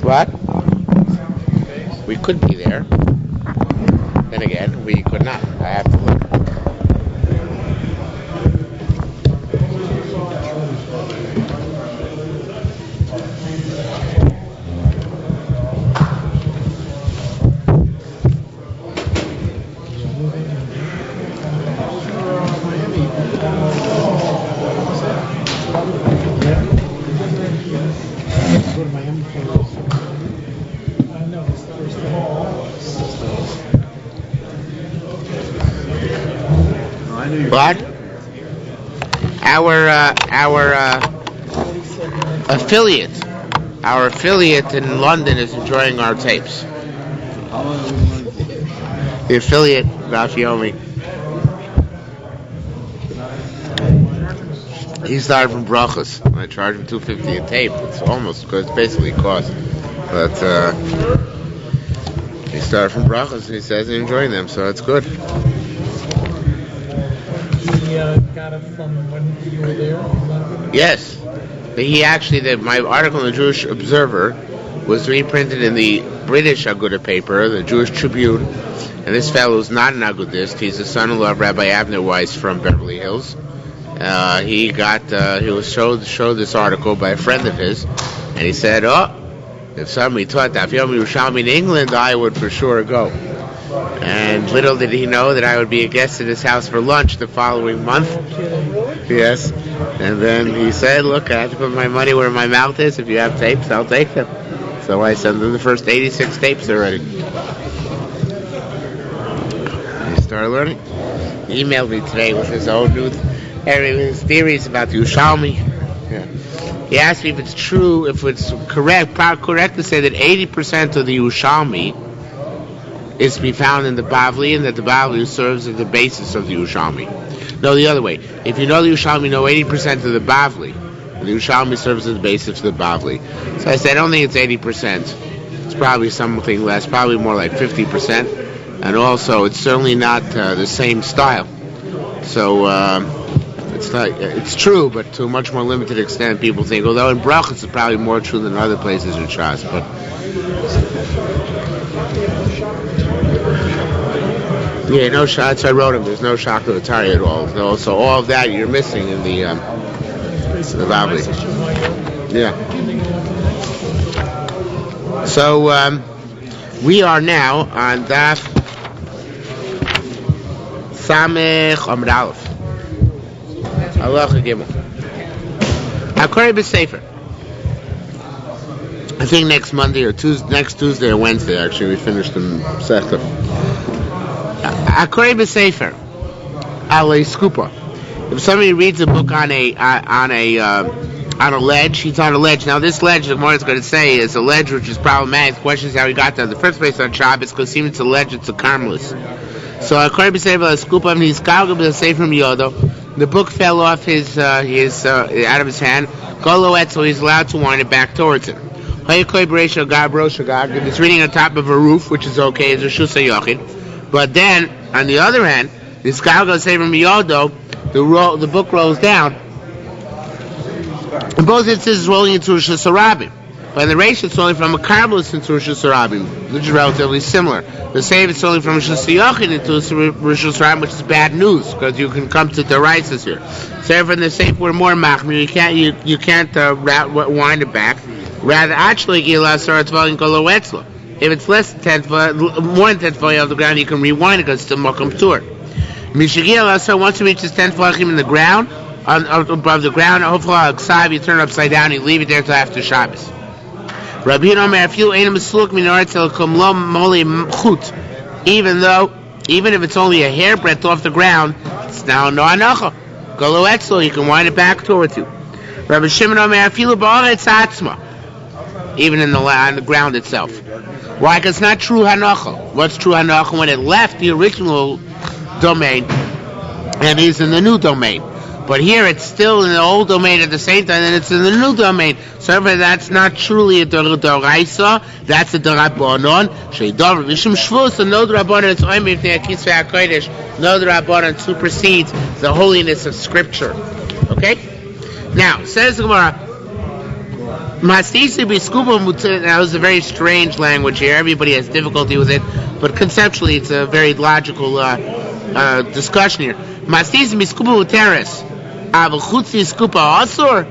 What? We could be there. Then again, we could not. I have to look. But our affiliate in London is enjoying our tapes. The affiliate, Yerushalmi, he started from brachas. I charge him $250 a tape. It's almost because it's basically cost. But he started from brachas and he says he's enjoying them, so it's good. Got it from when you were there? Yes. He actually, my article in the Jewish Observer was reprinted in the British Aguda paper, the Jewish Tribune, and this fellow is not an Agudist. He's the son-in-law of Rabbi Avner Weiss from Beverly Hills. He was showed this article by a friend of his, and he said, if somebody taught that Yerushalmi in England, I would for sure go. And little did he know that I would be a guest at his house for lunch the following month. Yes. And then he said, look, I have to put my money where my mouth is. If you have tapes, I'll take them. So I sent him the first 86 tapes already. He started learning. He emailed me today with his own new his theories about Yerushalmi. Yeah. He asked me if it's true, if it's correct to say that 80% of the Yerushalmi is to be found in the Bavli, and that the Bavli serves as the basis of the Yerushalmi. No, the other way. If you know the Yerushalmi, know 80% of the Bavli, and the Yerushalmi serves as the basis of the Bavli. So I said, I don't think it's 80%. It's probably something less, probably more like 50%. And also, it's certainly not the same style. So it's true, but to a much more limited extent, people think. Although in brachas, it's probably more true than other places in Shas. But yeah, no shots. I wrote him. There's no Shaklatari at all. No, so all of that you're missing in the Bavli. Yeah. So we are now on Daf Samech Amud Aleph. Allah Gimel. Hakorei b'Sefer. I think next Monday or next Tuesday or Wednesday. Actually, we finished the Sechta. Hakorei b'Sefer. Ale Skupa. If somebody reads a book on a ledge, he's on a ledge. Now, this ledge, the Gemara is going to say, is a ledge which is problematic. The question is how he got there in the first place on Shabbos, because even it's a ledge, it's a Carmelis. So, Hakorei b'Sefer Ale Skupa, and he's Galgal b'Sefer from Yodo. The book fell off his out of his hand. Goloet, so he's allowed to wind it back towards him. If it's reading on top of a roof, which is okay, it's a Shusa Yochid. But then, on the other hand, this guy goes say from Yodo, the book rolls down. In both instances, it's rolling into Rosh Hashanah. But in the Reish, it's rolling from a Karmelis into Rosh Hashanah, which is relatively similar. The same, it's rolling from Rosh Hashanah into Rosh Hashanah, which is bad news, because you can come to the Deraisas here. So from the same, we're more machmir. You can't wind it back. Rather, actually, if it's less than 10 foot, more than 10 foot off the ground, you can rewind it because it's a Mokum Tur. So once it reaches 10 foot in the ground, above the ground, hopefully you turn it upside down, you leave it there until after Shabbos. Even if it's only a hairbreadth off the ground, it's now no anacha. Golo etzel, you can wind it back towards you. Rabbi Shimon Omer, even on the ground itself. Why? Because it's not true hanacha. What's true hanacha? When it left the original domain and is in the new domain. But here it's still in the old domain at the same time, and it's in the new domain. So that's not truly a Doraisa, that's a Dorabonon. Sheidav Vishim Shvus, and no Dorabonon, it's only if they Kisvei HaKodesh, no Dorabonon supersedes the holiness of Scripture. Okay? Now, says the Gemara, Masisi biskupa mutar. That was a very strange language here. Everybody has difficulty with it, but conceptually, it's a very logical discussion here. Masisi biskupa mutaris. Avachutzi skupa asur.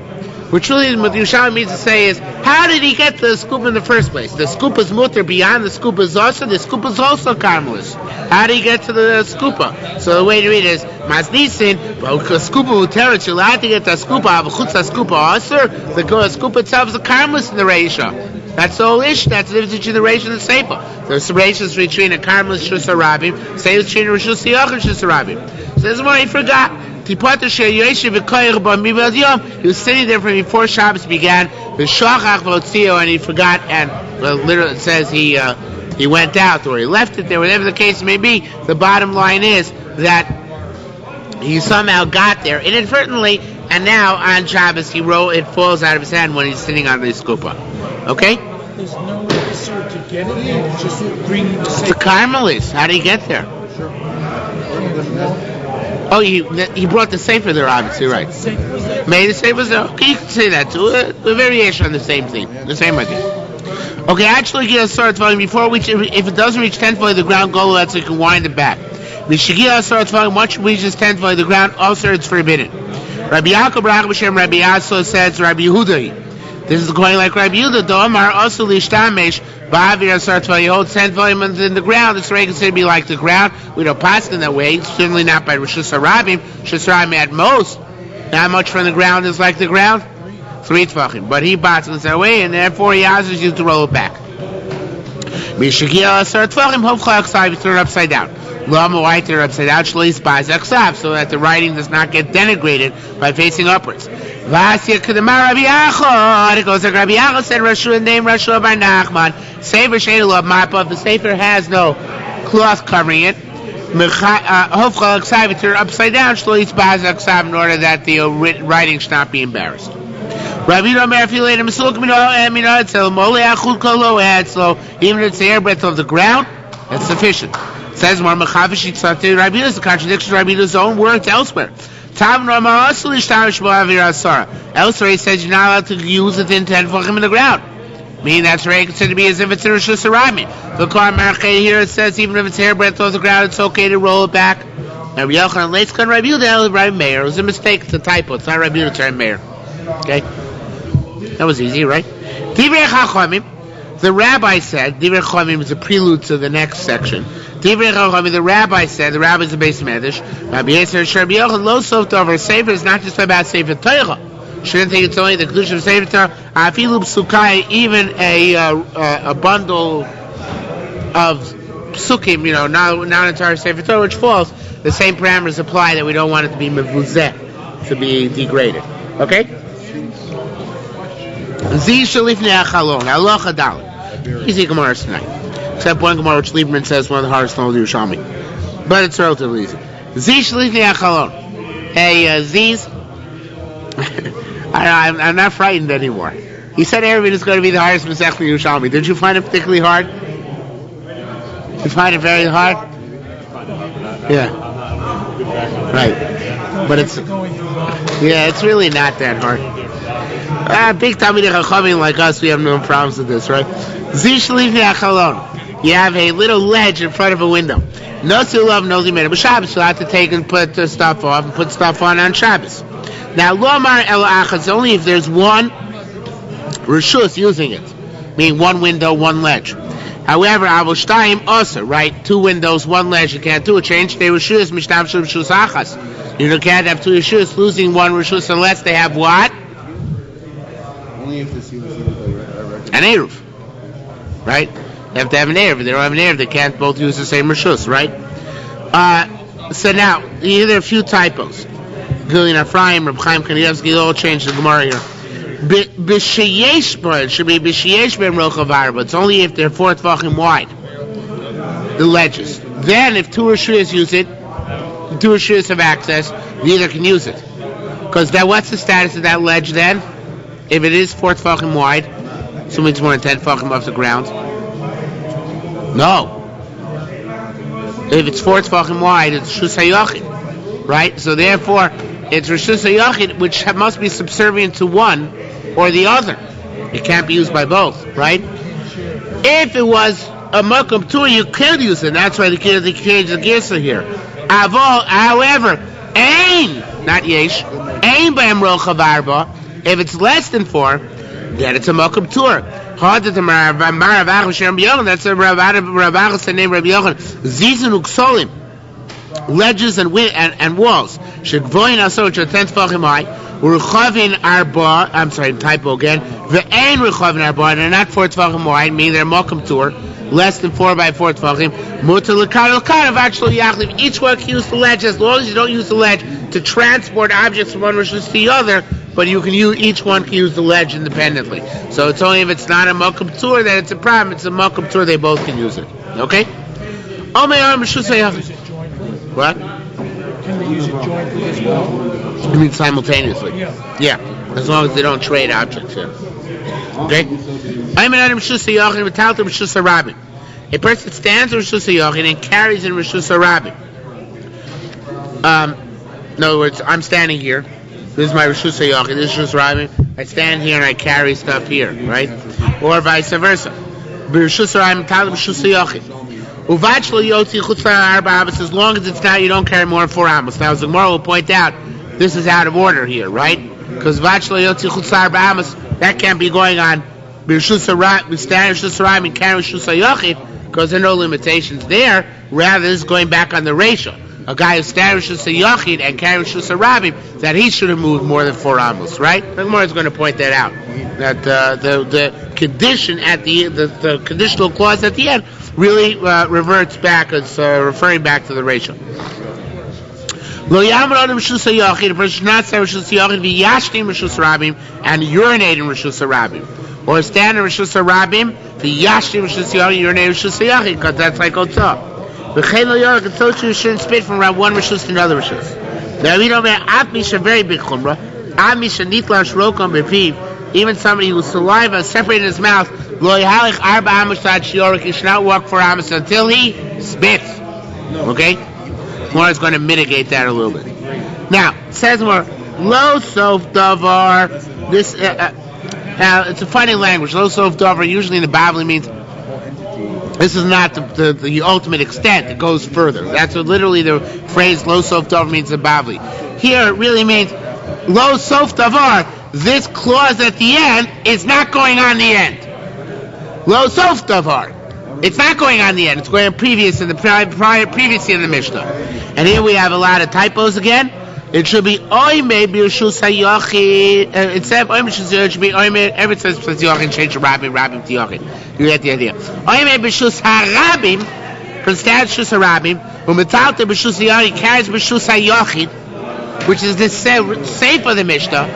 What truly what Yerushalmi means to say is, how did he get the scoop in the first place? The scoop is mutter beyond the scoop is also. The scoop is also karmelis. How did he get to the scoopa? So the way to read it is, Masnisin, scoopa muterit, you're allowed to get the scoopa, avachutza scoopa asur. The scoop itself is a karmelis in the reisha. That's the whole issue. That's the difference between the reisha and the seifa. The reisha is between a karmelis shus harabim, seifa is between a rishus yachid shus harabim. So this is why he forgot. He was sitting there from before Shabbos began, and he forgot, and literally it says he went out or he left it there, whatever the case may be. The bottom line is that he somehow got there inadvertently, and now on Shabbos it falls out of his hand when he's sitting on the skupa. Okay? There's no answer to get it, it's just bring the It's the Carmelis. How did he get there? Oh, he brought the sefer there, obviously, right. Made the sefer there. Okay, you can say that too. A variation on the same thing, the same idea. Okay, actually, get a start volume before which, if it doesn't reach 10th volume of the ground, go ahead so you can wind it back. Once it reaches 10th volume of the ground, also it's forbidden. Rabbi Yaakov B'Shem Rabbi Yasso says Rabbi Yehuda. This is going like Rabbi Yehuda. Do'amar also lishtamesh. Ba'avir starts while you hold 10th volume in the ground. It's really considered to be like the ground. We don't pass in that way. Certainly not by Rishus Harabim. Rishus Harabim at most. Not much from the ground is like the ground. 3 tefachim. But he passes that way, and therefore he asks you to roll it back. Mishagia start tefachim. Hopefully, you turn it upside down. Lama white turn it upside down. Shleis ba'az aksav, so that the writing does not get denigrated by facing upwards. Vasya Kedamar Rabbi Achod. It goes like Rabbi Achod said, Rashu name Rashu Bar Nachman. Sefer Sheilu Mapov. The Sefer has no cloth covering it. Hofchal Aksav, turn upside down. Shlois Baz Aksav, in order that the writing should not be embarrassed. Rabbi Omer Filet Mesulk Mino Etzel Mole Achud Kolo Etzel. Even if it's the airbreadth of the ground, that's sufficient. It says more Mechavish Yitzati. Rabbi is the contradiction of Rabbi's own words elsewhere. Elsewhere he says you're not allowed to use it in 10 tefachim in the ground. Meaning that's very considered to be as if it's a Rishus Harabim. The Kar Marchei here it says even if it's hairbreadth off the ground, it's okay to roll it back. Rabbi Yochanan Leitzkan Rabbi Yehuda Rabbi Meir. It was a mistake. It's a typo. It's not Rabbi Yehuda, it's Rabbi Meir. Okay, that was easy, right? Divrei Chachamim. The rabbi said, Divrei Chachamim is a prelude to the next section. Divrei Chachamim, the rabbi said, the rabbi is the base medrash. Rabbi Yisrael Rabbi Yochanan lo sof over sefer is not just about sefer Torah. Shouldn't think it's only the kedusha of sefer Torah. Afilu psukai, even a bundle of psukim, not an entire sefer Torah which falls. The same parameters apply that we don't want it to be mevuzeh, to be degraded. Okay. Zi shalifnei achalon halacha daled. Easy Gemaras tonight. Except one Gemara which Lieberman says one of the hardest in all the Yerushalmi. But it's relatively easy. Ziz Shlifnei Achalon. Hey, Ziz. I'm not frightened anymore. He said Eruvin is going to be the hardest Masech in Yerushalmi. Did you find it particularly hard? You find it very hard? Yeah. Right. But it's really not that hard. Big Talmidei Chachamim like us, we have no problems with this, right? Ziz Shlifnei Achalon. You have a little ledge in front of a window. No love knows he made it. But Shabbos, you'll have to take and put the stuff off and put stuff on Shabbos. Now, Lomar El Achaz, only if there's one Rishus using it. Meaning one window, one ledge. However, Avoshtayim also, right? 2 windows, 1 ledge. You can't do it. Change the Rishus, Mishtam Shul Rishus Achaz. You can't have 2 Rishus, losing 1 Rishus unless they have what? Only if this uses an Eruv. Right? They have to have an Eruv. If they don't have an Eruv, they can't both use the same Rishus, right? So now, there are a few typos. Gillian Ephraim, Reb Chaim Kanievsky, all changed the Gemara here. B'sheyesh it should be b'sheyesh ben rochav arba. It's only if they're 4 tefachim wide. The ledges. Then, if 2 Rishus use it, 2 Rishus have access, neither can use it. Because then, what's the status of that ledge then? If it is 4 tefachim wide, so it's more than 10 tefachim off the ground. No. If it's 4 tefachim wide, it's Rishus HaYachid. Right? So therefore, it's Rishus HaYachid, which must be subservient to one or the other. It can't be used by both, right? If it was a Mokum Tur, you could use it. That's why they changed the Girsa here. However, Ain, not Yesh, Ain B'em Rochav Arba, if it's less than 4, then it's a Mokum Tur. That's a Rav Achas named Rabbi Yochanan. Zizun Uksolim, ledges and walls. Shegvoin also which are 10 tefachim high. Rechavin Arba, I'm sorry, typo again. Ve'ein Rechavin Arba, and they're not 4 tefachim high, meaning they're Mokum Tur, less than 4 by 4 tefachim. Mutar l'kar actually yachliv. Each one can use the ledge as long as you don't use the ledge to transport objects from one rishus to the other. But you can use, each one can use the ledge independently. So it's only if it's not a Mokum Tur that it's a problem. It's a Mokum Tur, they both can use it. Okay? Use it jointly. What? Can they use it jointly as well? You mean simultaneously? Yeah. As long as they don't trade objects here. Okay? A person stands in Rishus HaYachid and carries in Rishus HaRabim. In other words, I'm standing here. This is my Rishus HaYachid. This is Rishus HaRabim. I stand here and I carry stuff here, right? Or vice versa. Rishus HaRabim, Talim Rishus HaYachid. As long as it's not, you don't carry more than 4 amos. Now, as the Gemara will point out, this is out of order here, right? Because that can't be going on. We stand Rishus HaRabim and carry Rishus HaYachid because there are no limitations there. Rather, this is going back on the ratio. A guy who stands Rishus HaYachid and carries Rishus HaRabim, that he should have moved more than 4 amos, right? The Gemara is going to point that out. That the condition at the conditional clause at the end really reverts back as referring back to the ratio. Lo yamar adam Rishus HaYachid, a person should not stand Rishus HaYachid v'yashtim Rishus HaRabim and urinate in Rishus HaRabim, or stand in Rishus HaRabim v'yashtim Rishus HaYachid, urinate in Rishus HaYachid, because that's like Otzah. V'chein lo yorek, and so too you shouldn't spit from around one Rishus to another Rishus. Now we don't mean Av Misha, very big chumrah. Av Misha nitla shrokam b'piv, even somebody whose saliva is separated in his mouth, lo yahalich arba amos ad shiur, he should not walk 4 amos until he spits. Okay? More is going to mitigate that a little bit. Now, it says more, lo sof davar, this, it's a funny language. Lo sof davar usually in the Bible means this is not the ultimate extent. It goes further. That's what literally the phrase lo sof davar means in Bavli. Here it really means lo sof davar. This clause at the end is not going on the end. Lo sof davar. It's not going on the end. It's going on previously in the Mishnah. And here we have a lot of typos again. It should be oime b'rishus hayachid. Instead of oime b'rishus hayachid, it should be oime. Every time it says yachid, change to rabim to yachid. You get the idea. Oime b'rishus harabim, from stand b'rishus harabim, u'metalta b'rishus hayachid, carries b'rishus hayachid, which is the safe of the Mishnah,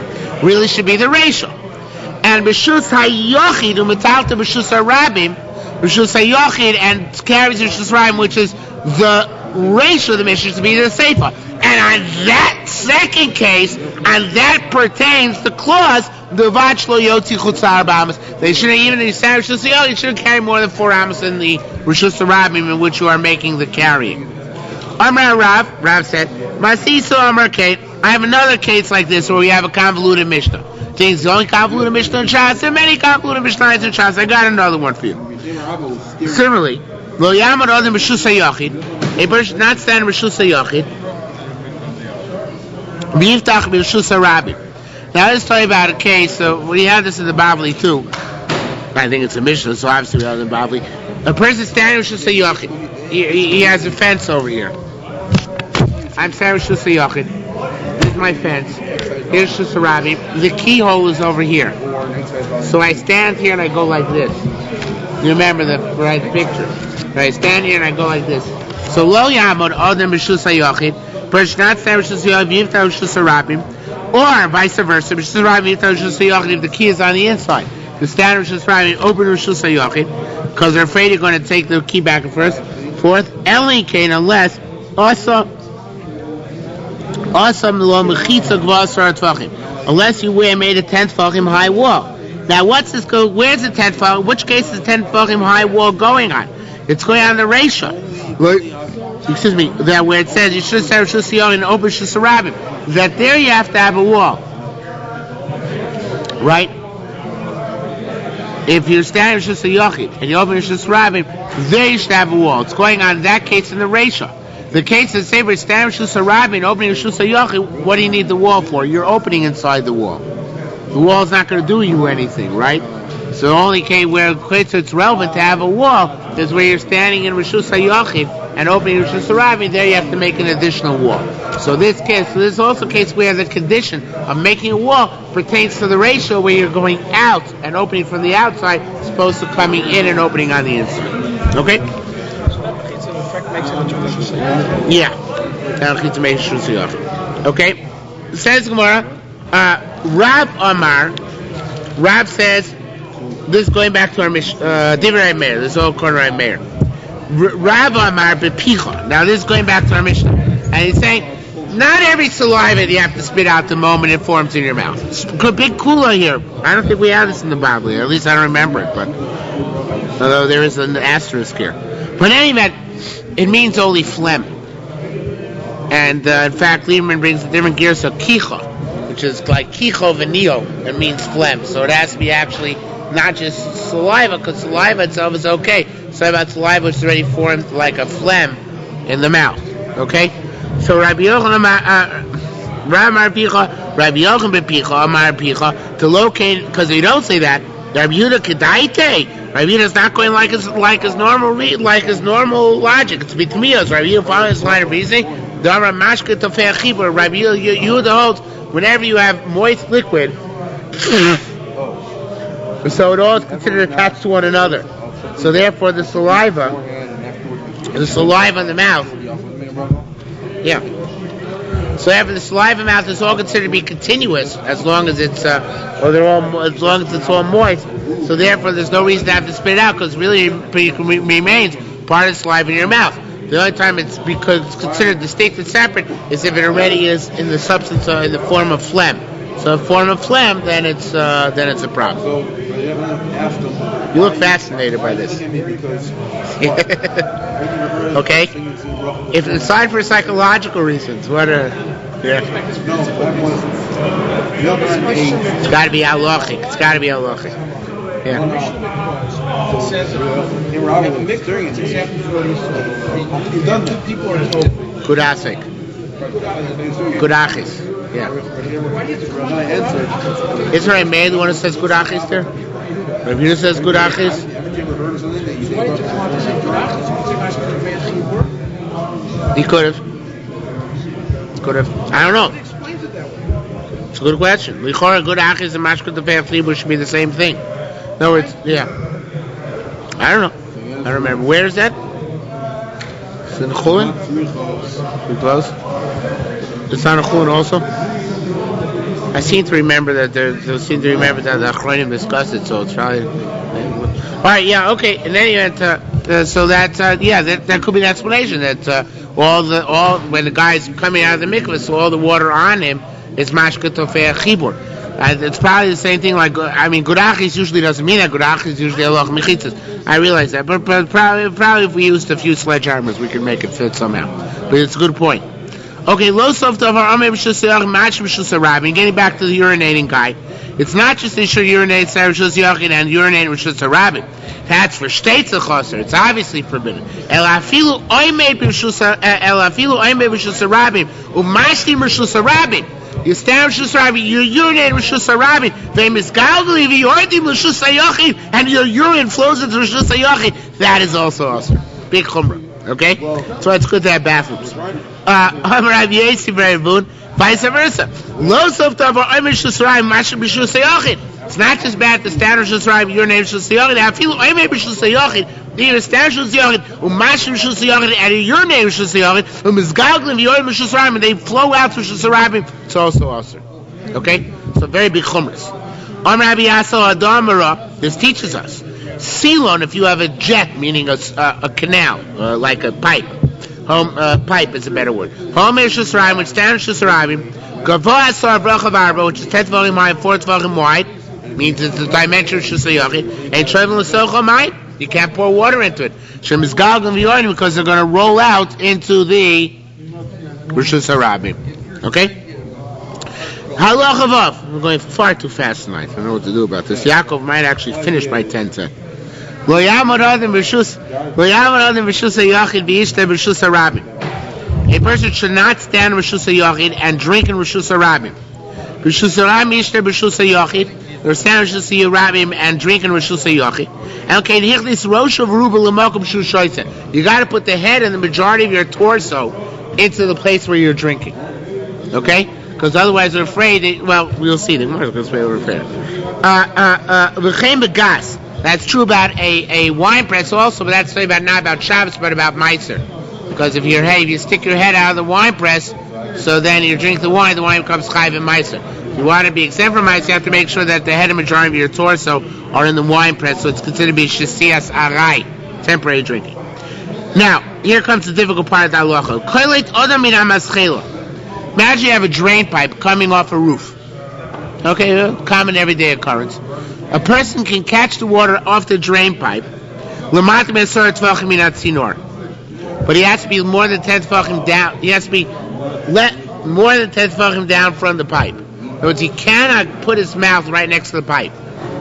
really should be the ratio. And b'rishus hayachid u'metalta b'rishus harabim, Rishus HaYachid and carries Rishus HaRabim, which is the ratio of the Mishnah to be the Seifa. And on that second case, and that pertains the clause, the Vach Lo Yotzi Chutz Arba Amos. They shouldn't, even if you stand Rishus HaYachid, you shouldn't carry more than 4 amos in the Rishus HaRabim in which you are making the carrying. Amar Rav said, Masiso Amar Kate, I have another case like this where we have a convoluted Mishnah. Things the only convoluted Mishnah in Shas. There are many convoluted Mishnahs in Shas. I got another one for you. Similarly, Lo Yamar Adam Rishus HaYachid, a person not standing Rishus HaYachid, V'yiftach Rishus HaRabim. Now let's tell you about a case. So we have this in the Bavli too. I think it's a Mishnah, so obviously we have it in the Bavli. A person standing Rishus HaYachid. He has a fence over here. I'm standing Rishus HaYachid. This is my fence. Here's Rishus HaRabim. The keyhole is over here. So I stand here and I go like this. You remember the right picture. I stand here and I go like this. So lo yamod adam b'rishus hayachid, person not stand b'rishus hayachid v'yivta b'rishus harabim, or vice versa, b'rishus harabim v'yivta b'rishus hayachid if the key is on the inside. The stand b'rishus harabim open b'rishus hayachid because they're afraid you're going to take the key back and forth. Eli kain unless also lo mechitza gvasar tvachim, unless you made a 10 tvachim high wall. Now, what's this go? Where's the 10 tefachim? Which case is the 10 tefachim high wall going on? It's going on the ratio. Excuse me. That where it says you should say Rishus HaYachid and open Rishus HaRabim. That there you have to have a wall, right? if you're standing in Rishus HaYachid and you open Rishus HaRabim, there you should have a wall. It's going on in that case in the Reisha. The case of say we're standing in Rishus HaRabim and opening Rishus HaYachid, what do you need the wall for? You're opening inside the wall. The wall's not going to do you anything, right? So the only case where it's relevant to have a wall is where you're standing in Rishus HaYachid and opening Rishus HaRabim. There you have to make an additional wall. So this is also a case where the condition of making a wall pertains to the ratio where you're going out and opening from the outside, as opposed to coming in and opening on the inside. Okay? Yeah. Okay? Says Gemara, Rav says, this is going back to our Divrei Meir. This is all corner of Meir. Rav Amar bepicha. Now this is going back to our Mishnah, and he's saying not every saliva that you have to spit out the moment it forms in your mouth. It's a big kula here. I don't think we have this in the Bible, at least I don't remember it. But although there is an asterisk here, but in any event, it means only phlegm. And in fact, Lieberman brings a different gear, so kicha, which is like kicho venio. It means phlegm, so it has to be actually not just saliva, because saliva itself is okay. So about saliva which is already formed like a phlegm in the mouth. Okay? So Rabbi Yochanan bepicha, Amar picha, to locate, because they don't say that, Rabbi Yehuda kedaite. Rabbi Yehuda is not going like his normal logic. It's bitmiyos. Rabbi Yehuda follows his line of reasoning. Dara mashke tofei chibur. Rabbi Yehuda holds whenever you have moist liquid, so it all is considered attached to one another. So therefore, the saliva in the mouth, yeah. So after the saliva in the mouth is all considered to be continuous as long as it's as long as it's all moist. So therefore, there's no reason to have to spit it out, because really it remains part of the saliva in your mouth. The only time it's considered distinct and separate is if it already is in the substance in the form of phlegm. So in the form of phlegm, then it's a problem. So you look fascinated by this. Okay? If aside for psychological reasons, what are... Yeah. It's got to be halachic. Yeah. Kudachis. Yeah. Is there a man the one who says Kudachis there? Rabbi Yehuda says Kudachis. He could have. I don't know. It's a good question. Lichora Kudachis and Mashkut the Pei Flibur should be the same thing. In other words, yeah. I don't know. I don't remember. Where is that? It's in Chulin? Pretty close. It's on a Chulin also? I seem to remember that the Achronim discussed it, so it's probably... Alright, yeah, okay. In any event, so that could be an explanation, that when the guy's coming out of the mikvah, so all the water on him is mashka tofei chibur. It's probably the same thing like, Gurachis usually doesn't mean that. Gurachis usually halach mechitzas. I realize that. But probably if we used a few sledgehammers, we could make it fit somehow. But it's a good point. Okay, getting back to the urinating guy. It's not just that you should urinate and urinate Rishus HaRabim. That's for shteitz chaser. It's obviously forbidden. Elafilu oimei Rishus HaRabim umashtim Rishus HaRabim. You stand Rishus HaRabim, you urinate Rishus HaRabim. And your urine flows into Rishus HaYachid. That is also awesome. Big chumrah. Okay? So it's good to have bathrooms. Vice versa. It's not just bad to stand Rishus HaRabim, urinate Rishus HaYachid. You stand Rishus HaYachid, and you urinate Rishus HaYachid, and they flow out to Rishus HaRabim. It's also awesome. Okay? So very big chumras. This teaches us. Silon, if you have a jet, meaning a canal, like a pipe. Pipe is a better word. Home Rishus HaRabim, which stands Rishus HaRabim, Gavoa Asar Bracha Varba, which is 10 volume wide, 4 volume wide, means it's the dimension of Rishus HaYachid, and Trevin L'Socha Mai, you can't pour water into it. Shem is Galgan V'yoyin, because they're going to roll out into the Rishus HaRabim. Okay? Halacha Vav. We're going far too fast tonight. I don't know what to do about this. Yaakov might actually finish by 10:10. Lo yamod adam b'shus hayachid v'yishta b'shus harabim. A person should not stand b'shus hayachid and drink in b'shus harabim. B'shus harabim yishta b'shus hayachid, or stand b'shus harabim and drink in b'shus hayachid. And okay, hichlis rosh of ruba l'makom b'shus shoytzeh. You got to put the head and the majority of your torso into the place where you're drinking. Okay? Because otherwise they're afraid. We'll see. The Gemara is going to say we're afraid. V'chein b'gas. That's true about a wine press also, but that's not about Shabbos, but about Meiser. Because if you stick your head out of the wine press, so then you drink the wine becomes Chayv and Meiser. If you want to be exempt from Meiser, you have to make sure that the head and majority of your torso are in the wine press, so it's considered to be Shesias Arai, temporary drinking. Now, here comes the difficult part of the halacha. Imagine you have a drain pipe coming off a roof. Okay, common everyday occurrence. A person can catch the water off the drain pipe, but he has to be more than 10 tefachim down. He has to be more than 10 tefachim down from the pipe. In other words, he cannot put his mouth right next to the pipe.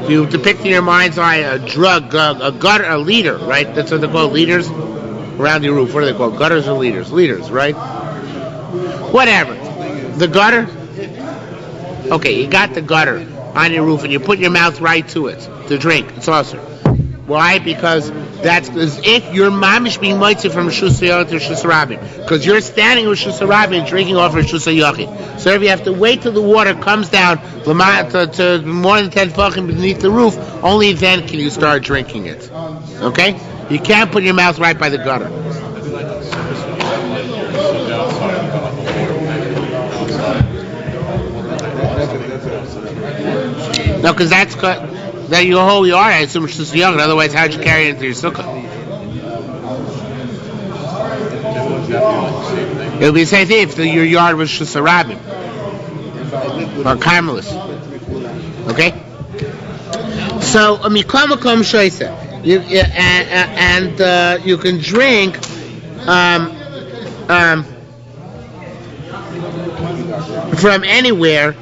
If you depict in your mind's eye a gutter, a leader, right? That's what they're called, leaders around your roof. What are they called? Gutters or leaders? Leaders, right? Whatever. The gutter. Okay, you got the gutter on your roof and you put your mouth right to it to drink. It's awesome. Why? Because that's as if you're mamish being moitzi from Rishus Hayachid to Rishus Harabim. Because you're standing with Rishus Harabim and drinking off Rishus Hayachid. So if you have to wait till the water comes down to more than 10 tefachim beneath the roof, only then can you start drinking it. Okay? You can't put your mouth right by the gutter. No, because that's that you hold your yard. I assume it's just young. Otherwise, how'd you carry it into your sukkah? It would be the same thing if your yard was just a Harabim or Carmelis. Okay. So mikamakom shoysa. You can drink from anywhere.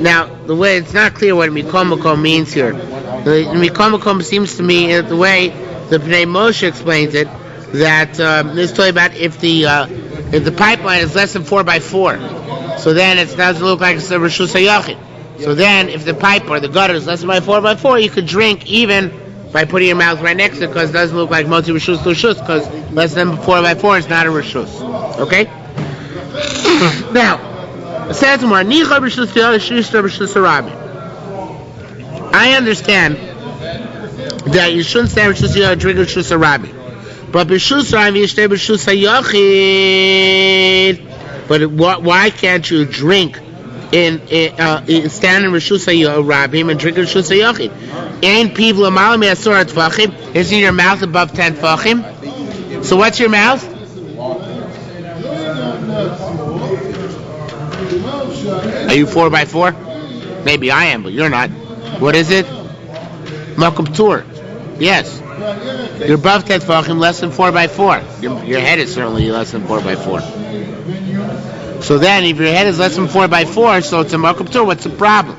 Now, the way it's not clear what mikomakom means here. The mikomakom seems to me the way the Pnei Moshe explains it, that this is talking about if the pipeline is less than 4x4, so then it doesn't look like it's a Rishus Hayachid. So then, if the pipe or the gutter is less than 4x4, you could drink even by putting your mouth right next to it, because it doesn't look like Motzi Rishus Lushus, because less than 4x4 is not a Rishus. Okay? Now, I understand that you shouldn't stand Rishus Hayachid and drink Rishus Harabim. But Rishus Harabim, you stay Rishus Hayachid. But why can't you drink stand in Rishus Harabim and drink Rishus Hayachid? Ain't people amal me'asor tefachim? Isn't your mouth above 10 tefachim? So what's your mouth? Are you 4x4? Maybe I am, but you're not. What is it? Malkum Tur. Yes. You're above 10 tefachim, less than 4x4. Your head is certainly less than 4x4. So then, if your head is less than 4x4, so it's a Malkum Tur, what's the problem?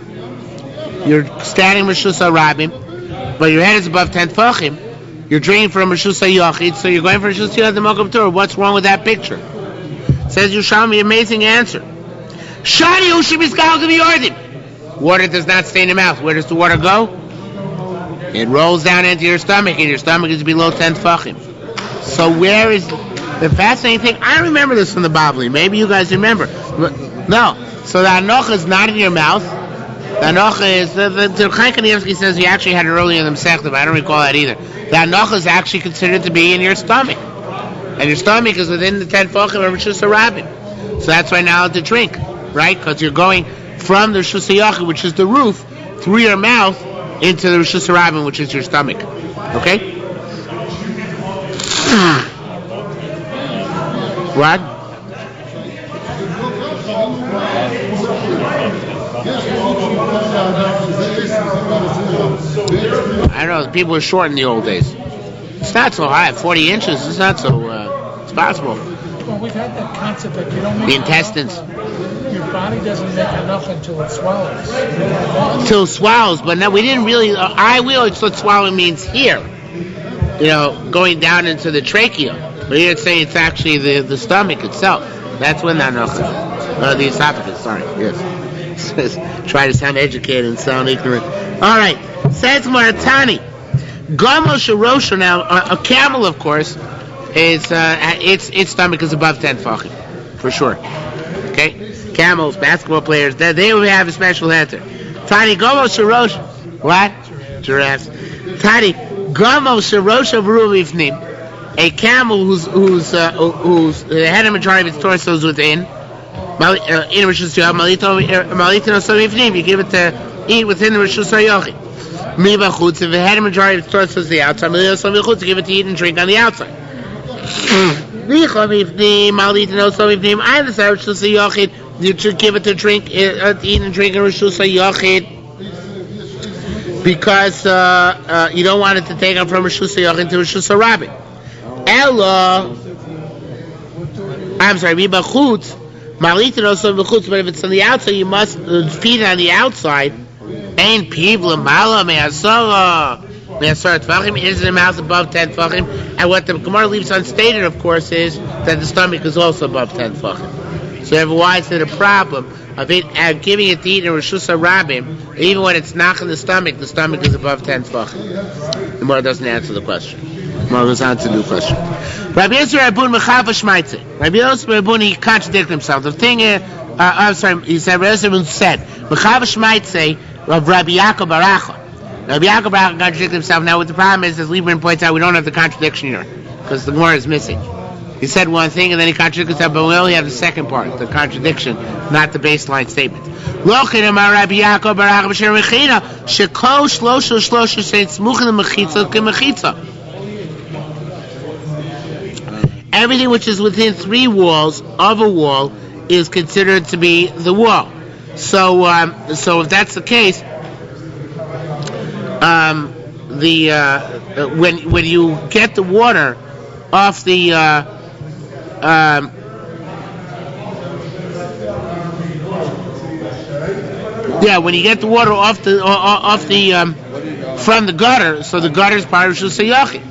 You're standing Rishus Harabim, but your head is above 10 tefachim. You're drinking from Rishus Hayachid, so you're going for Rishus Hayachid, the Malkum Tur. What's wrong with that picture? Says Yerushalmi, amazing answer. Shani Ushimiskal to the Yarden. Water does not stay in the mouth. Where does the water go? It rolls down into your stomach, and your stomach is below 10 tefachim. So where is the fascinating thing? I remember this from the Bavli. Maybe you guys remember. No. So the anocha is not in your mouth. The anocha is the Chaim Kanievsky says he actually had it earlier in the Masechta, but I don't recall that either. The anocha is actually considered to be in your stomach, and your stomach is within the 10 tefachim of Rishus Harabim. So that's why now to drink. Right? Because you're going from the Rishus Hayachid, which is the roof, through your mouth into the Rishus Harabim, which is your stomach. Okay? What? I don't know. People were short in the old days. It's not so high. 40 inches. It's not so. It's possible. Well, we've had that concept that you don't make the intestines. body doesn't make enough until it swallows. Till swallows, but no, we didn't really. I will. It's what swallow means here. Going down into the trachea. But here it's saying it's actually the stomach itself. That's when the anocha, the esophagus. Sorry, yes. Try to sound educated and sound ignorant. All right, says Maratani. Gamo Sharosha. Now, a camel, of course, is its stomach is above 10 tefachim, for sure. Okay, camels, basketball players, they will have a special answer. Tani Gamo Sharosha. What? Giraffes. Tani Gamo Sharosha V'Ruvivnim. A camel whose the head and majority of its torso is within. You give it to eat within the Rishus HaYochid. If the head and majority of its torso is the outside, you give it to eat and drink on the outside. You should give it to drink, eat and drink in Rishus HaYochid. Because you don't want it to take up from Rishus HaYochid to Rishus HaRabbi. Ella, I'm sorry, Bibachutz, Malitin also Bibachutz, but if it's on the outside, you must feed it on the outside. Ain't people, Mala, Me'asara Tvachim, is in the mouth above 10 Tvachim. And what the Gemara leaves unstated, of course, is that the stomach is also above 10 Tvachim. So why is it a problem of it giving it to eat in Rishus HaRabim, even when it's not in the stomach is above 10 Tvachim? The Gemara doesn't answer the question. Well, goes on to the new question. Rabbi Yosef Rabun Mechav Shmaitze. Rabbi Yosef Rabun, he contradicted himself. The thing is, I'm sorry, he said, Rabbi Yosef Rabun said, Mechav Shmaitze of Rabbi Yaakov Baracha. Rabbi Yaakov Baracha contradicted himself. Now, what the problem is, as Lieberman points out, we don't have the contradiction here, because the Gemara is missing. He said one thing, and then he contradicted himself, but we only have the second part, the contradiction, not the baseline statement. Lochin Amar Rabbi Yaakov Baracha B'Shem Rechina, Sheko Shlosha Shlosha Shein Smuchin L'Mechitza K'Mechitza. Everything which is within 3 walls of a wall is considered to be the wall. So if that's the case, when you get the water off the when you get the water off the from the gutter, so the gutter is part of Rishus HaYochid.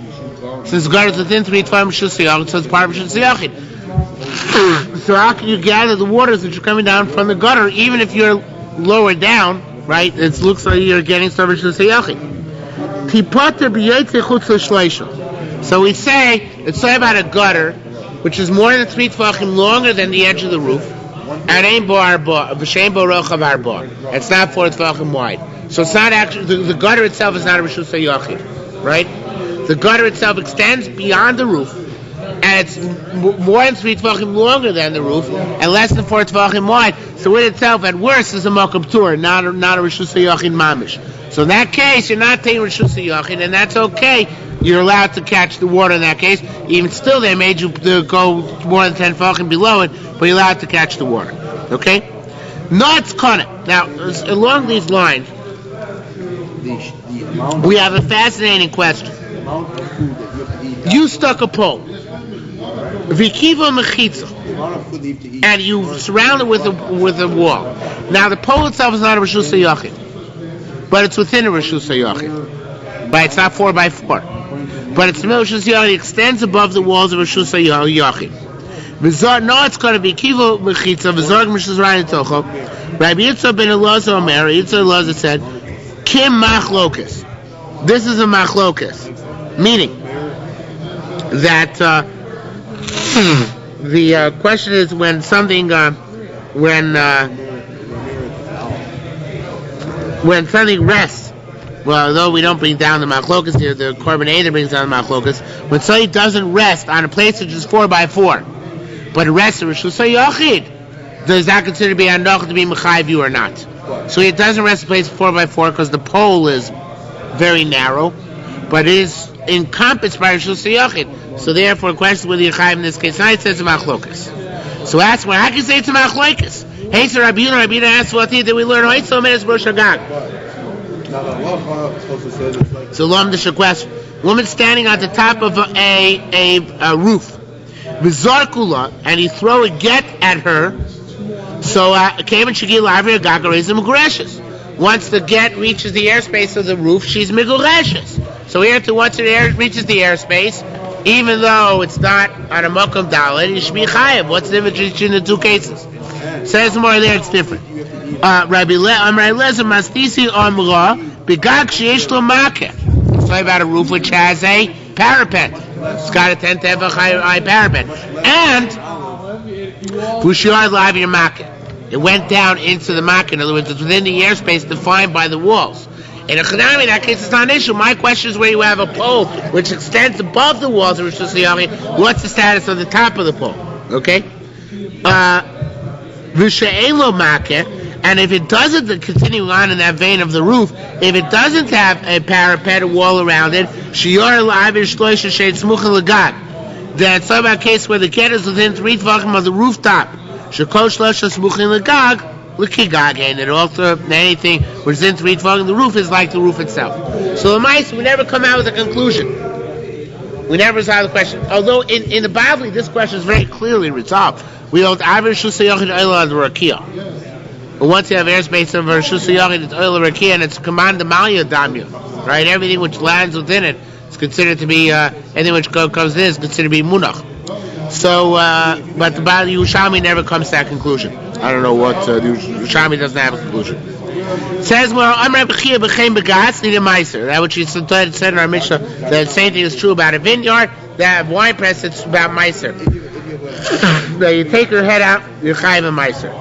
Since the gutter is within 3 tefachim Rishus HaYochid, so it's part of Rishus HaYochid. So how can you gather the waters that are coming down from the gutter, even if you're lower down, right? It looks like you're getting some Rishus HaYochid. So we say, it's say about a gutter, which is more than 3 tefachim longer than the edge of the roof, and ain't bar v'shein bo rochav arba. It's not 4 tefachim wide. So it's not actually, the gutter itself is not a Rishus HaYochid, right? The gutter itself extends beyond the roof, and it's more than 3 tefachim longer than the roof, and less than 4 tefachim wide. So it itself, at worst, is a makam tur, not a Rishus HaYochid mamish. So in that case, you're not taking Rishus HaYochid, and that's okay. You're allowed to catch the water in that case. Even still, they made you go more than 10 tefachim below it, but you're allowed to catch the water. Okay? Not kana. Now, along these lines, we have a fascinating question. You stuck a pole, Vikiva Mechitza, and you surround it with a wall. Now the pole itself is not a Rishus HaYochid, but it's within a Rishus HaYochid. But it's not 4x4. But it's the Rishus HaYochid, it extends above the walls of Rishus HaYochid. No, it's going to be Kiva Mechitza, V'zorg Mishas Ryan Tocho. Rabbi Yitzhak ben Elazar Omer, Yitzhak Elazar said, Kim Machlokas. This is a Machlokas. Meaning that the question is when something when something rests. Well, although we don't bring down the machlokas here, the Korban Eidah brings down the machlokas. When something doesn't rest on a place which is 4x4, but it rests in Rishus HaYochid, does that consider to be anocha to be mechayiv you or not? So it doesn't rest in a place 4x4 because the pole is very narrow, but it is encompassed by Rishus HaYochid. So therefore, the question whether you're chayiv in this case, tonight says a machlokas. So ask one, how can you say it's a machlokas? Hey, so Rabbi Yuna asked what that we learn. So minutes Rosh Hagag. So Lomdish question. Woman standing on the top of a roof, V'zarkula, and you throw a get at her. So came and Shigil Avir Gagarizim Mugreshes. Once the get reaches the airspace of the roof, she's Migureshes. So here to once it reaches the airspace, even though it's not on a Mokum Dalit, it should be Chayev. What's the difference between the two cases? Says more there, it's different. Rabbi Lezer Mastisi Amra Begag Sheyesh Lo Makeh. It's talking about a roof which has a parapet. It's got a tent to have a high parapet. And Pushiar Lav Your Makeh. It went down into the Makeh. In other words, it's within the airspace defined by the walls. In a Chanami, in that case, it's not an issue. My question is where you have a pole which extends above the walls of Rosh Hashanah, what's the status of the top of the pole? Okay? And if it doesn't, continuing on in that vein of the roof, if it doesn't have a parapet, a wall around it, shiur then it's about a case where the get is within 3 tefachim of the rooftop. And also anything which is in 3 tefachim, the roof is like the roof itself. So the mice, we never come out with a conclusion. We never resolve the question. Although in the Bavli, this question is very clearly resolved. We don't average Shusayachid Oil on the Rakia. But once you have airspace of Shusayachid, it's Oil Rakia, and it's command the Malya Damya. Right? Everything which lands within it is considered to be, anything which comes in is considered to be Munach. So, but the Yerushalmi never comes to that conclusion. I don't know what, Yerushalmi doesn't have a conclusion. It says, well, that which you said in our Mishnah, the same thing is true about a vineyard, that wine press, it's about Meiser. Now you take your head out, you're Chayiv and Meiser.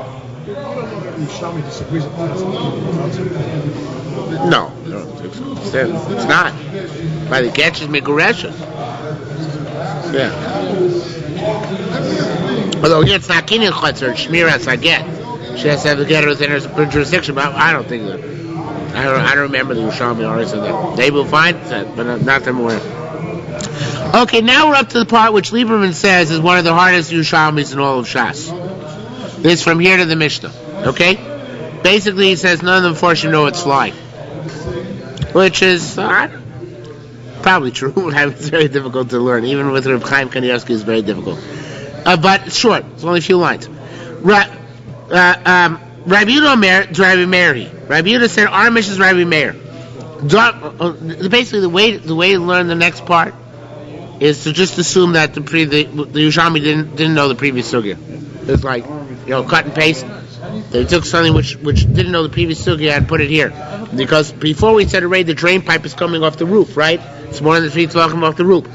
Yerushalmi disagrees with that. No, it's not. By the Getch is Megureshes. Yeah. Although here it's not Kinyan Chutzer, it's Shmiras Haget. She has to have the get within her jurisdiction, but I don't think that. I don't remember the Yerushalmi already said that. They will find that, but not them aware. Okay, now we're up to the part which Lieberman says is one of the hardest Yerushalmis in all of Shas. This from here to the Mishnah. Okay? Basically, he says none of them force you know it's flying. Which is probably true. It's very difficult to learn. Even with Reb Chaim Kanievsky, it's very difficult. But it's short. It's only a few lines. Rabbi Yehuda Omer, Rabbi Meir. Rabbi Yehuda said, our mission is Rabbi Meir. Basically, the way to learn the next part is to just assume that the Yerushalmi didn't know the previous sugya. It's like, cut and paste. They took something which didn't know the previous sugya and put it here. Because before we said already the drain pipe is coming off the roof, right? It's more than 3 tefachim off the roof.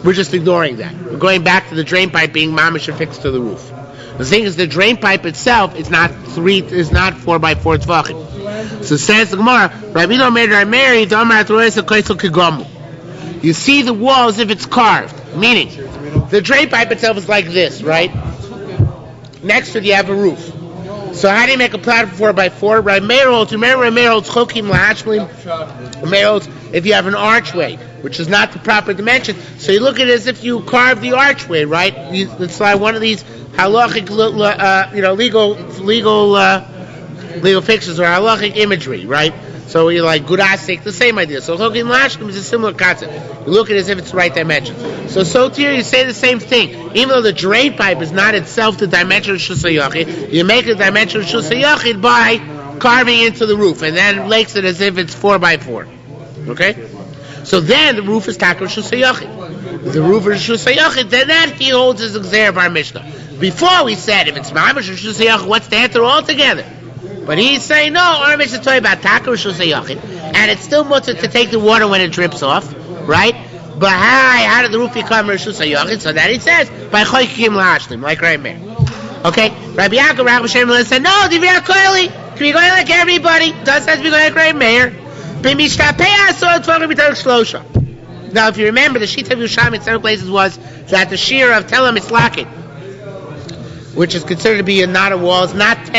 We're just ignoring that. We're going back to the drain pipe being mamish affixed to the roof. The thing is, the drain pipe itself is not 4 by 4 tefachim. So says the Gemara, Rabbi Yehuda Meir, you see the wall as if it's carved. Meaning, the drain pipe itself is like this, right? Next to it you have a roof. So how do you make a platform 4 by 4? Right, if you have an archway, which is not the proper dimension, so you look at it as if you carve the archway, right? It's like one of these halachic, legal fixtures or halachic imagery, right? So you're like gurasik, the same idea. So chokim lashkim is a similar concept. You look at it as if it's the right dimension. So here you say the same thing. Even though the drain pipe is not itself the dimension of shusayachid, you make the dimension of shusayachid by carving into the roof, and then makes it as if it's 4 by 4. Okay? So then the roof is takar shusayachid. The roof is shusayachid. Then that he holds as exer of our Mishnah. Before we said if it's mamish or shusayachid, what's the answer altogether? But he's saying, no, our Mishnah is talking about takar shusayachid, and it's still mutter to take the water when it drips off, right? But how did the roof become shusayachid? So that he says, by choikim lahashlim, like right there. Okay? Rabbi Yaakov, Rabbi Shem said, no, divya koili, can be going like everybody. Does have to be going like right Meir. Now, if you remember, the sheet of Yerushalmi in several places was that the shiur of Telam Mislakin, which is considered to be not a wall, it's not 4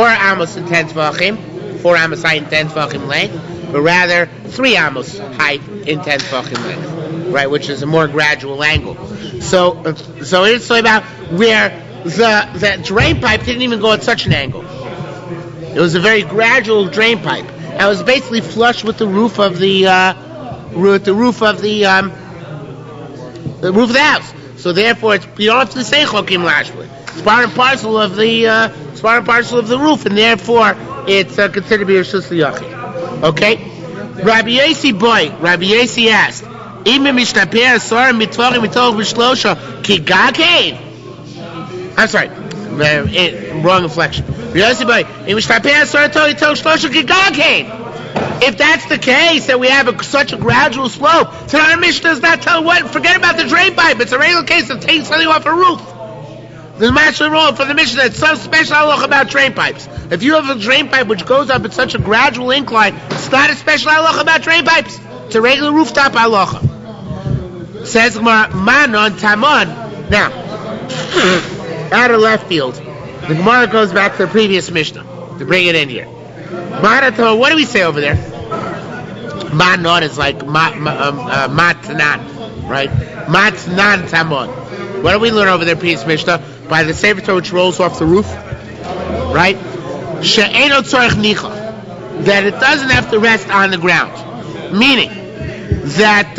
amos and 10 tvachim, 4 amos height and 10 tvachim length, but rather 3 amos height in 10 tvachim length, right? Which is a more gradual angle. So it's talking about where the drain pipe didn't even go at such an angle. It was a very gradual drain pipe. And it was basically flush with the roof of the roof of the house. So therefore, you don't have to say chokim lashli. It's part and parcel of the roof, and therefore it's considered to be a Rishus L'Yachid. Okay? Rabbi Yossi asked, I'm sorry, wrong inflection. If that's the case, that we have such a gradual slope, so our Mishnah does not tell what. Forget about the drain pipe. It's a regular case of taking something off a roof. There's actually wrong for the Mishnah. It's some special halacha about drain pipes. If you have a drain pipe which goes up at such a gradual incline, it's not a special halacha about drain pipes. It's a regular rooftop halacha. Says Gemara, Manon Tamon. Now, out of left field, the Gemara goes back to the previous Mishnah to bring it in here. Manon Tamon. What do we say over there? Manon is like matnan, right? Matnan Tamon. What do we learn over there, previous Mishnah? By the Sefer Torah which rolls off the roof, right? She'eno tzorich nicha, that it doesn't have to rest on the ground, meaning that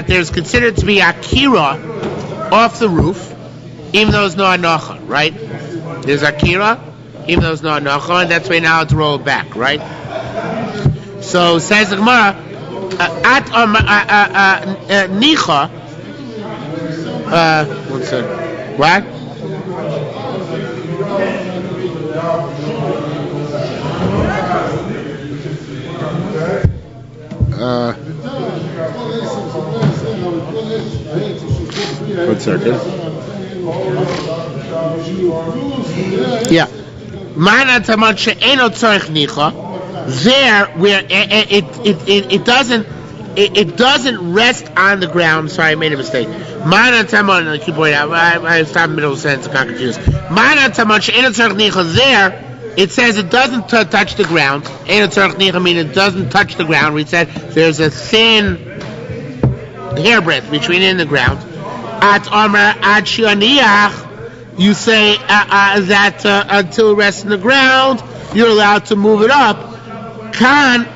there's considered to be akira off the roof, even though there's no anacha, right? There's akira, even though there's no anacha, and that's why now it's rolled back, right? So says the Gemara, at nicha. One second. What? One second. Yeah. Mana tamat she'eno tzorich nicha. There, where it doesn't rest on the ground. Sorry, I made a mistake. Mana tamat. I keep pointing out. I stopped in the middle of the sentence. I got confused. Mana tamat she'eno tzorich nicha. There, it says it doesn't touch the ground. Eno tzorich nicha means it doesn't touch the ground. We said there's a thin hairbreadth between it and the ground. At Amar at Shianiach, you say that until it rests in the ground, you're allowed to move it up. Kan.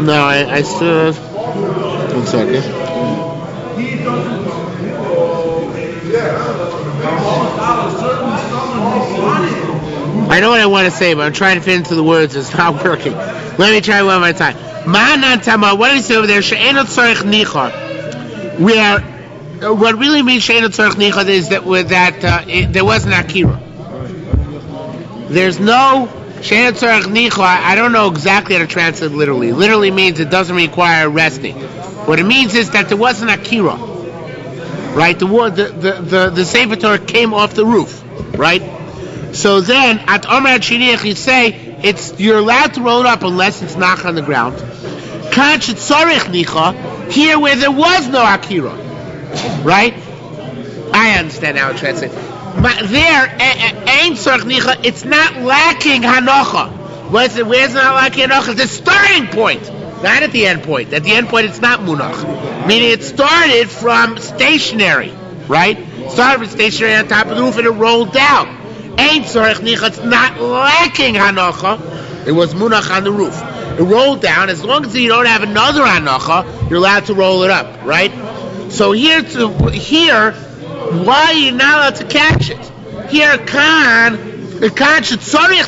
No, I still. One second. I know what I want to say, but I'm trying to fit into the words. It's not working. Let me try one more time. Ma'anan tama. What do you say over there? She'enot tzorich nicha. Where what really means she'enot tzorich nicha is that there wasn't akira. There's no she'enot tzorich nicha. I don't know exactly how to translate literally. Literally means it doesn't require resting. What it means is that there wasn't akira. Right? The Sefer Torah came off the roof. Right? So then, at Omer Shiniach, you say you're allowed to roll it up unless it's knocked on the ground. Kan shetzorich nicha, here where there was no akira, right? I understand how it translates. But there, ein tzorich nicha, it's not lacking hanocha. Where's it not lacking hanocha? The starting point, not at the end point. At the end point, it's not munach, meaning it started from stationary, right? Started from stationary on top of the roof and it rolled down. Ain't tzorich nicha, it's not lacking hanocha. It was munach on the roof. It rolled down. As long as you don't have another hanocha, you're allowed to roll it up, right? So here, why are you not allowed to catch it? Here, tzorich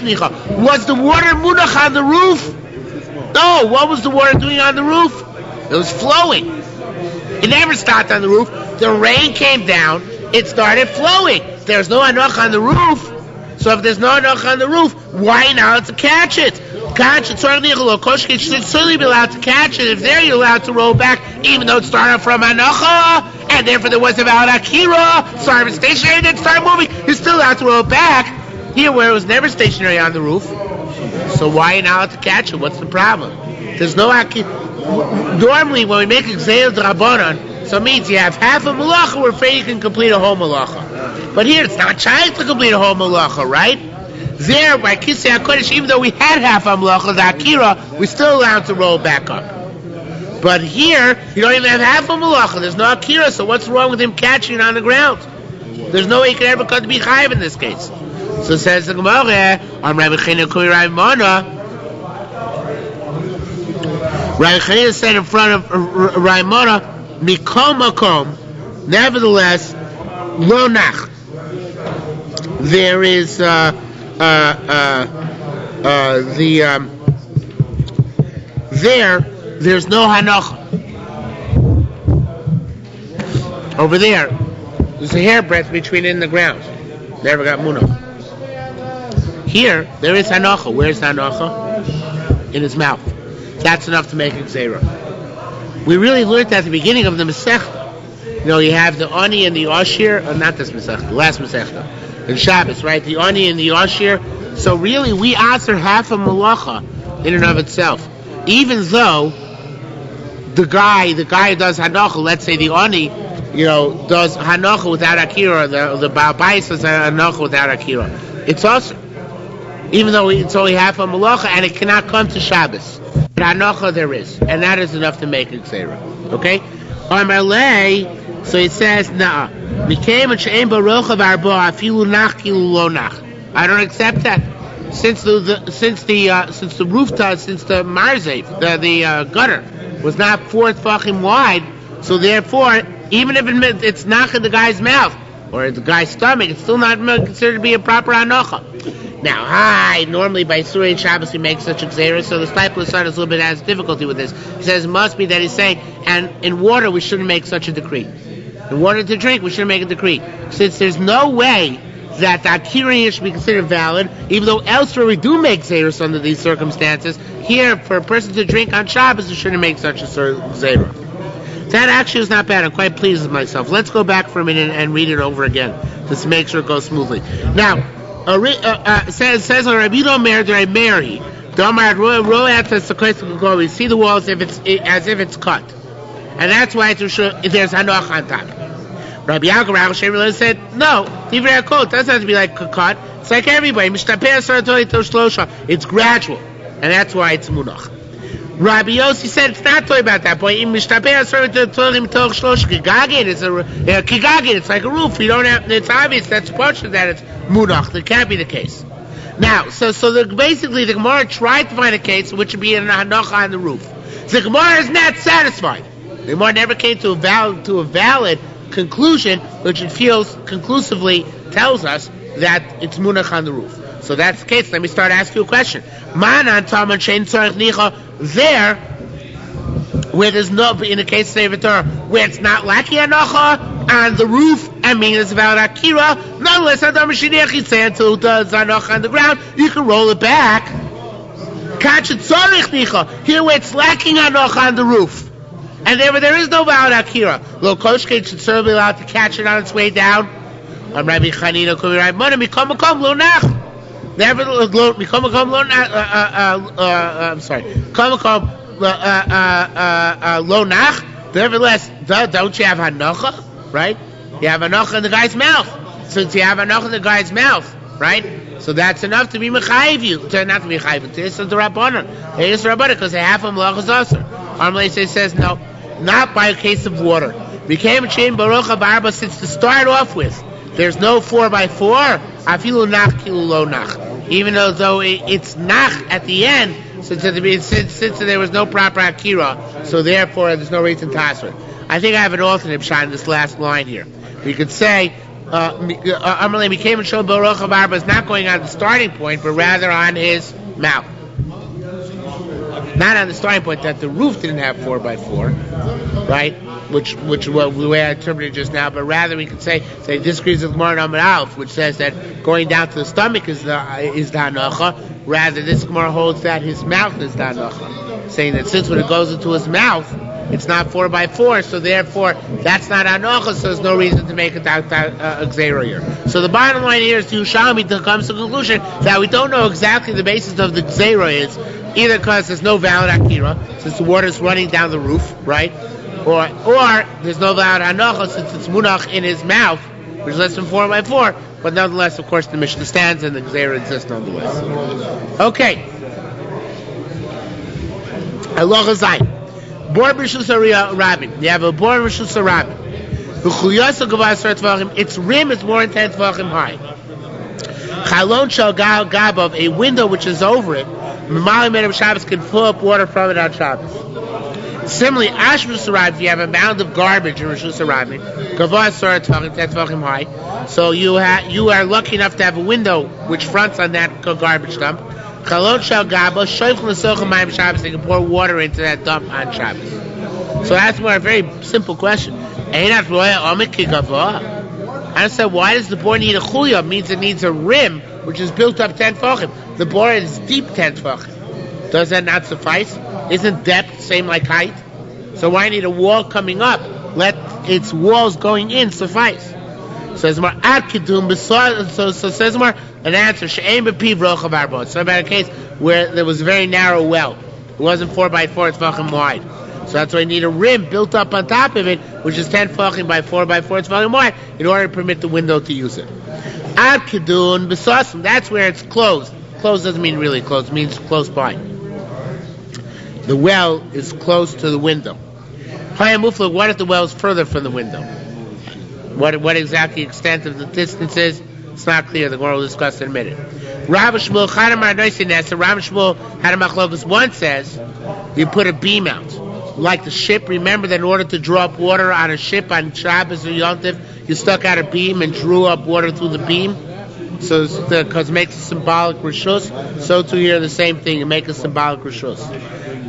nicha. Was the water munach on the roof? No. What was the water doing on the roof? It was flowing. It never stopped on the roof. The rain came down. It started flowing. There's no hanocha on the roof. So if there's no hanocha on the roof, why are you not allowed to catch it? You should certainly be allowed to catch it. If there, you're allowed to roll back, even though it started from hanocha, and therefore there was a valid akira, started from stationary, then started moving. You're still allowed to roll back. Here, where it was never stationary on the roof, so why are you not allowed to catch it? What's the problem? There's no akira. Normally, when we make exeil d'rabanan, so it means you have half a malacha, we're afraid you can complete a whole malacha. But here, it's not trying to complete a whole malacha, right? There, by Kisei HaKodesh, even though we had half a malacha, the akira, we're still allowed to roll back up. But here, you don't even have half a malacha. There's no akira, so what's wrong with him catching it on the ground? There's no way he could ever come to be chayiv in this case. So says the Gemara, on Rabbi Chena Kuri Raimona, Rabbi Chena said in front of Raimona, Mikom Makom, Nevertheless, lo nach. There is there's no hanocha. Over there's a hairbreadth between it and the ground. Never got munach. Here, there is hanocha. Where's hanocha? In his mouth. That's enough to make a gzeira. We really learned at the beginning of the Masechta. You have the Ani and the Ashir, not this Masechta, the last Masechta. In Shabbos, right? The Ani and the Ashir. So really, we answer half a malacha in and of itself. Even though the guy who does hanocha, let's say the Ani, does hanocha without akira, the Baal Bayis does hanocha without akira. It's also, even though it's only half a malacha and it cannot come to Shabbos. But hanocha there is, and that is enough to make a gzeira. Okay? So it says, nah. I don't accept that. Since the roof does, since the marzev, the gutter was not 4 tefachim wide, so therefore, even if it's nach in the guy's mouth or the guy's stomach, it's still not considered to be a proper hanocha. Now, normally by Surah and Shabbos we make such a gzeira, so the Stipler son is a little bit has difficulty with this. He says it must be that he's saying, and in water we shouldn't make such a decree. In water to drink we shouldn't make a decree. Since there's no way that the akira should be considered valid, even though elsewhere we do make gzeiros under these circumstances, here for a person to drink on Shabbos we shouldn't make such a gzeira. That actually is not bad. I'm quite pleased with myself. Let's go back for a minute and read it over again, just to make sure it goes smoothly. Now, says on Rabbi Omer, I marry. We see the wall as if it's cut, and that's why there's hanoch on top. Rabbi Yaakov said, no, it doesn't have to be like cut. It's like everybody. It's gradual, and that's why it's munach. Rabbi Yossi said it's not talking about that point. It's like a roof. You don't have. It's obvious. That's part of that. It's munach. That can't be the case. Now, basically the Gemara tried to find a case which would be an hanocha on the roof. The Gemara is not satisfied. The Gemara never came to a valid conclusion, which it feels conclusively tells us that it's munach on the roof. So that's the case. Let me start asking you a question. There, where there's no, in the case of Torah, where it's not lacking hanocha on the roof, it's about akira. Nonetheless, Adam Shiniach say until it does hanocha on the ground, you can roll it back. Here, where it's lacking hanocha on the roof, and there is no valid akira. Lo koshke should certainly be allowed to catch it on its way down. Rabbi Chanina could be right. Makom lo nach. Nevertheless, lo nach. Nevertheless, don't you have hanocha, right? You have hanocha in the guy's mouth. Since you have hanocha in the guy's mouth, right? So that's enough to be mechayiv you. Not to be mechayiv. This is the rabbanon. It is the rabbanon because they have malachas aser. Armalei says no, not by a case of water. Became a chain baruch barba. Since to start off with, there's no 4x4. Afilu nach kilu lo nach. Even though it's nach at the end, since there was no proper akira, so therefore there's no reason to answer. I think I have an alternate shot in this last line here. We could say Amalei became a shon baruch barba is not going on the starting point, but rather on his mouth. Not on the starting point that the roof didn't have 4x4, right? Which the way I interpreted it just now, but rather we could say disagrees with Gemara Amud Aleph, which says that going down to the stomach is the hanocha. Rather, this Gemara holds that his mouth is the hanocha, saying that since when it goes into his mouth, it's not 4x4, so therefore that's not hanocha. So there's no reason to make it a gzeira here. So the bottom line here is Yerushalmi comes to the conclusion that we don't know exactly the basis of the gzeira is, either because there's no valid akira since the water is running down the roof, right? Or there's no valid hanocha since it's munach in his mouth, which is less than 4x4. But nonetheless, of course, the Mishnah stands and the gzeira exists nonetheless. Okay. Halacha zayin. Bor b'rishus rabin. You have a bor b'rishus rabin. Its rim is more than 10 tvachim high. Chalon shel gabav, a window which is over it. Shabbos can pull up water from it on Shabbos. Similarly, Ashbus Harabim, if you have a mound of garbage in Rishus Harabim, Gavah Sora Tvachim, 10 Tvachim high, so you are lucky enough to have a window which fronts on that garbage dump. Chalot Shal Gaba, Shoyf L'Socha Mayim Shabbos, they can pour water into that dump on Shabbos. So that's more a very simple question. Einat Roya Omek Ki Gavah. I said, why does the bore need a chulya? It means it needs a rim, which is built up 10 tefachim. The bore is deep 10 tefachim. Does that not suffice? Isn't depth same like height? So why need a wall coming up? Let its walls going in suffice. Says more ad kidum. So says more an answer. She'ein b'piv rochav arbot. So about a case where there was a very narrow well. It wasn't 4 by 4 tefachim wide. So that's why you need a rim built up on top of it, which is 10 tefachim by 4 by 4 tefachim wide, in order to permit the window to use it. Ad kidun b'sasim. That's where it's closed. Closed doesn't mean really closed. It means close by. The well is close to the window. Hayamufla, what if the well is further from the window? What exactly extent of the distance is? It's not clear. The Gemara will discuss in a minute. Rav Shmuel Chadamar Noisinesa. Rav Shmuel had a machlokas. One says you put a beam out, like the ship. Remember that in order to draw up water on a ship on Shabbos or Yom Tov, you stuck out a beam and drew up water through the beam. So because it makes a symbolic rishus. So too here the same thing. You make a symbolic rishus.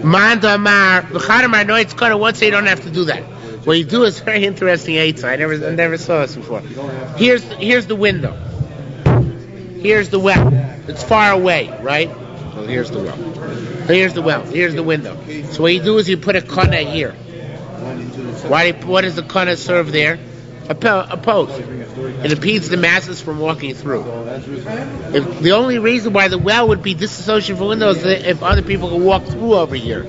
Mandamar v'chadamar no. It's kind of once you don't have to do that. What you do is very interesting. Eitzah. I never saw this before. Here's the window. Here's the well. It's far away, right? Well, here's the well. Here's the well. Here's the window. So what you do is you put a kana here. What does the kana serve there? A post. It impedes the masses from walking through. If the only reason why the well would be disassociated from windows is if other people can walk through over here.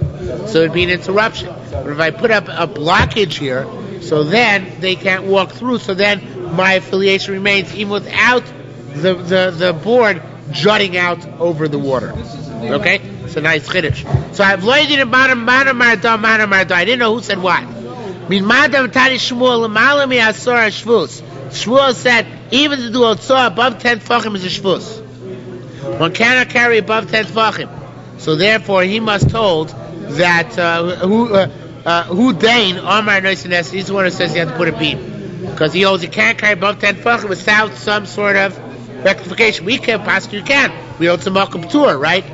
So it'd be an interruption. But if I put up a blockage here, so then they can't walk through, so then my affiliation remains even without the board jutting out over the water. Okay? It's a nice chiddush. So I've learned it about I didn't know who said what. Shmuel said, even to do otzah above 10 tefachim is a shvus. One cannot carry above 10 tefachim. So therefore, he must hold that who dain Amar Noisines. He's the one who says you have to put a beam, because he holds you can't carry above 10 tefachim without some sort of rectification. We can, possibly you can. We hold some makom tour, right?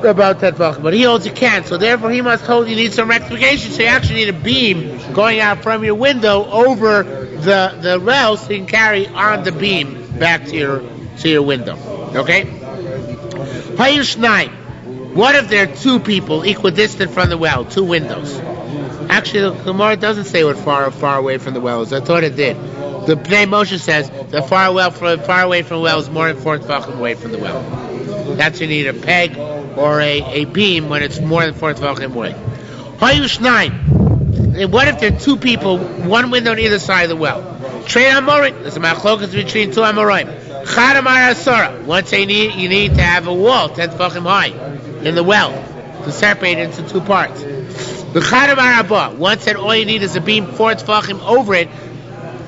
About 10 tefachim, but he holds you can. So therefore, he must hold you need some rectification. So you actually need a beam going out from your window over the rail, so you can carry on the beam back to your window. Okay? Hayushnai. What if there are two people equidistant from the well, two windows? Actually, the Gemara doesn't say what far away from the well is. I thought it did. The Bnei Moshe says the far away from the well is more than 4 tefachim away from the well. That's you need a peg or a beam when it's more than 4 tefachim away. Hayushnai. What if there are two people, one window on either side of the well? Train Amorim. There's a machlokas between two Amorim. Chadamar Asara. Once you need to have a wall 10 tefachim high in the well to separate it into two parts. The Chadamar Abba. One said all you need is a beam 4 tefachim over it,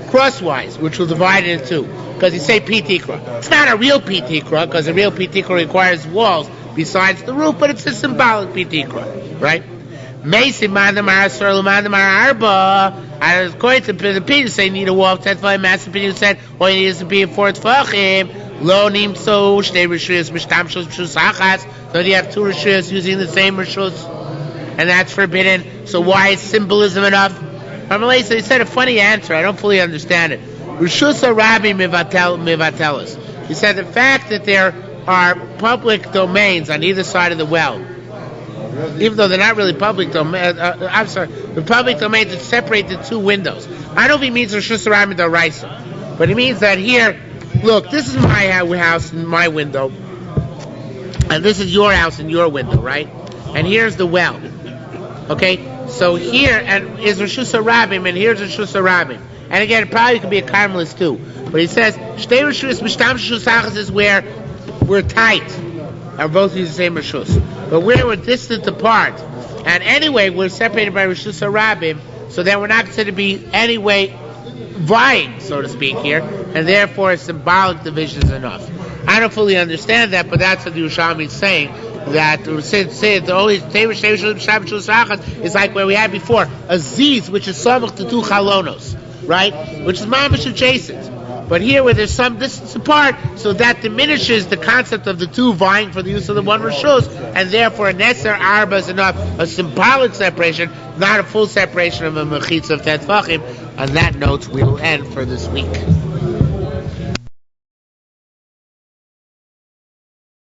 crosswise, which will divide it in two. Because you say Pitikra. It's not a real Pitikra, because a real Pitikra requires walls besides the roof, but it's a symbolic Pitikra, right? Mason Mandamar Asar Mandamar Arba. And according to the opinion, say you need a wall of 10 tefachim. Master opinion said all you need is a beam 4 tefachim. Lo nimso shnei rishus mishtamshus rishus achas. So you have two rishus using the same rishus, and that's forbidden. So why is symbolism enough? Ramalei said he said a funny answer. I don't fully understand it. Rishus Arabi mivatelus. He said the fact that there are public domains on either side of the well, even though they're not really public domain. The public domains that separate the two windows. I don't know if he means Rishus Arabi D'Oraisa, but he means that here, look, this is my house and my window, and this is your house and your window, right? And here's the well. Okay, so here and is Rishus Arabim, and here's Rishus Arabim. And again, it probably could be a Carmelist too. But he says, Shtei Rishus Mishtam Rishus Achas is where we're tight. And both use the same Rishus. But we're distant apart. And anyway, we're separated by Rishus Arabim, so then we're not considered to be anyway vying, so to speak, here. And therefore, a symbolic division is enough. I don't fully understand that, but that's what the Yerushalmi is saying. that say the only is like where we had before a ziz, which is samach to two chalonos, right? Which is mamish adjacent. But here, where there's some distance apart, so that diminishes the concept of the two vying for the use of the one rishus, and therefore a neser arba is enough, a symbolic separation, not a full separation of a mechitza of 10 tefachim. On that note, we will end for this week.